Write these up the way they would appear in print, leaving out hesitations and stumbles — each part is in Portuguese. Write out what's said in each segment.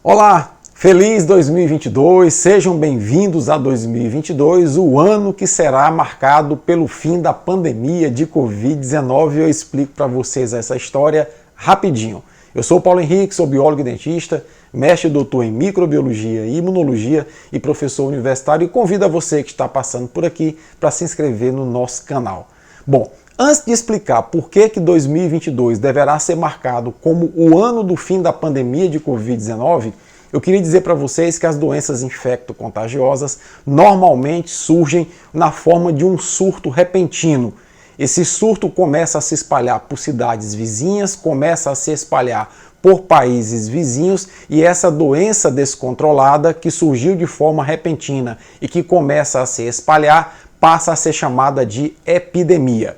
Olá, feliz 2022, sejam bem-vindos a 2022, o ano que será marcado pelo fim da pandemia de Covid-19. Eu explico para vocês essa história rapidinho. Eu sou Paulo Henrique, sou biólogo e dentista, mestre e doutor em microbiologia e imunologia e professor universitário, e convido a você que está passando por aqui para se inscrever no nosso canal. Bom, antes de explicar por que 2022 deverá ser marcado como o ano do fim da pandemia de Covid-19, eu queria dizer para vocês que as doenças infecto-contagiosas normalmente surgem na forma de um surto repentino. Esse surto começa a se espalhar por cidades vizinhas, começa a se espalhar por países vizinhos, e essa doença descontrolada que surgiu de forma repentina e que começa a se espalhar passa a ser chamada de epidemia.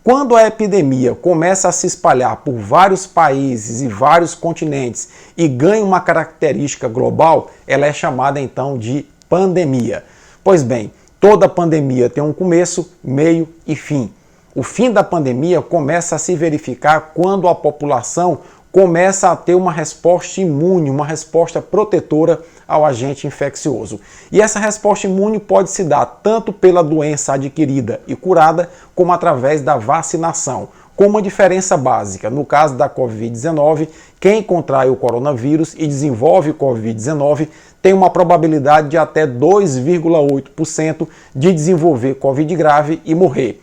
Quando a epidemia começa a se espalhar por vários países e vários continentes e ganha uma característica global, ela é chamada então de pandemia. Pois bem, toda pandemia tem um começo, meio e fim. O fim da pandemia começa a se verificar quando a população começa a ter uma resposta imune, uma resposta protetora ao agente infeccioso. E essa resposta imune pode se dar tanto pela doença adquirida e curada, como através da vacinação, com uma diferença básica. No caso da Covid-19, quem contrai o coronavírus e desenvolve Covid-19 tem uma probabilidade de até 2,8% de desenvolver Covid grave e morrer.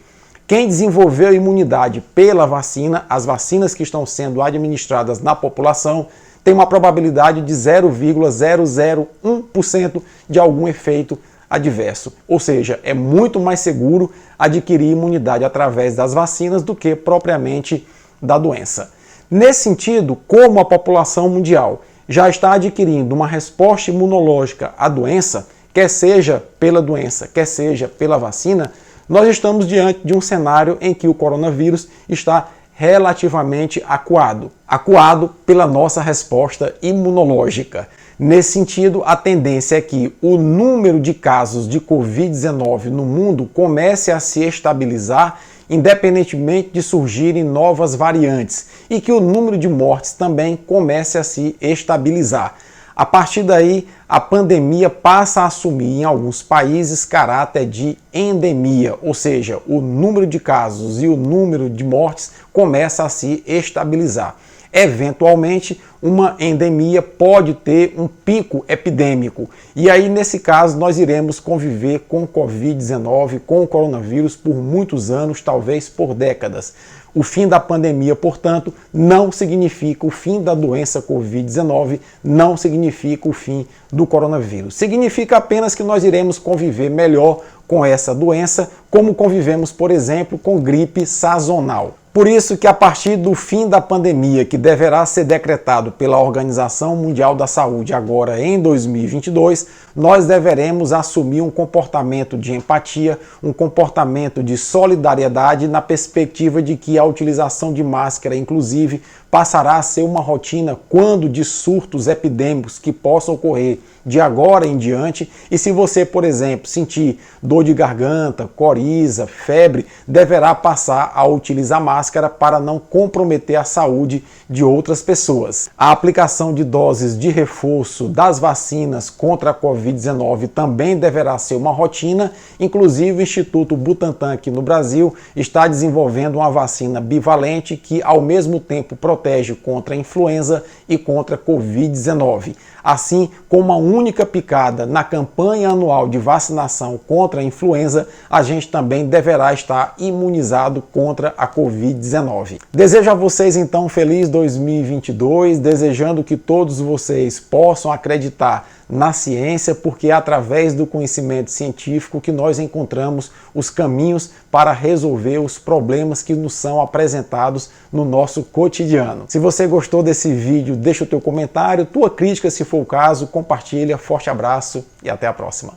Quem desenvolveu a imunidade pela vacina, as vacinas que estão sendo administradas na população, tem uma probabilidade de 0,001% de algum efeito adverso. Ou seja, é muito mais seguro adquirir imunidade através das vacinas do que propriamente da doença. Nesse sentido, como a população mundial já está adquirindo uma resposta imunológica à doença, quer seja pela doença, quer seja pela vacina, nós estamos diante de um cenário em que o coronavírus está relativamente acuado pela nossa resposta imunológica. Nesse sentido, a tendência é que o número de casos de Covid-19 no mundo comece a se estabilizar, independentemente de surgirem novas variantes, e que o número de mortes também comece a se estabilizar. A partir daí, a pandemia passa a assumir em alguns países caráter de endemia, ou seja, o número de casos e o número de mortes começa a se estabilizar. Eventualmente, uma endemia pode ter um pico epidêmico, e aí, nesse caso, nós iremos conviver com o Covid-19, com o coronavírus, por muitos anos, talvez por décadas. O fim da pandemia, portanto, não significa o fim da doença Covid-19, não significa o fim do coronavírus. Significa apenas que nós iremos conviver melhor com essa doença, como convivemos, por exemplo, com gripe sazonal. Por isso que a partir do fim da pandemia, que deverá ser decretado pela Organização Mundial da Saúde agora em 2022, nós deveremos assumir um comportamento de empatia, um comportamento de solidariedade, na perspectiva de que a utilização de máscara, inclusive, passará a ser uma rotina quando de surtos epidêmicos que possam ocorrer de agora em diante. E se você, por exemplo, sentir dor de garganta, coriza, febre, deverá passar a utilizar máscara para não comprometer a saúde de outras pessoas. A aplicação de doses de reforço das vacinas contra a Covid-19 também deverá ser uma rotina. Inclusive, o Instituto Butantan aqui no Brasil está desenvolvendo uma vacina bivalente que, ao mesmo tempo, protege contra a influenza e contra a Covid-19. Assim, com uma única picada na campanha anual de vacinação contra a influenza, a gente também deverá estar imunizado contra a Covid-19. Desejo a vocês, então, um feliz 2022, desejando que todos vocês possam acreditar na ciência, porque é através do conhecimento científico que nós encontramos os caminhos para resolver os problemas que nos são apresentados no nosso cotidiano. Se você gostou desse vídeo, deixa o teu comentário, tua crítica se for o caso, compartilha, forte abraço e até a próxima.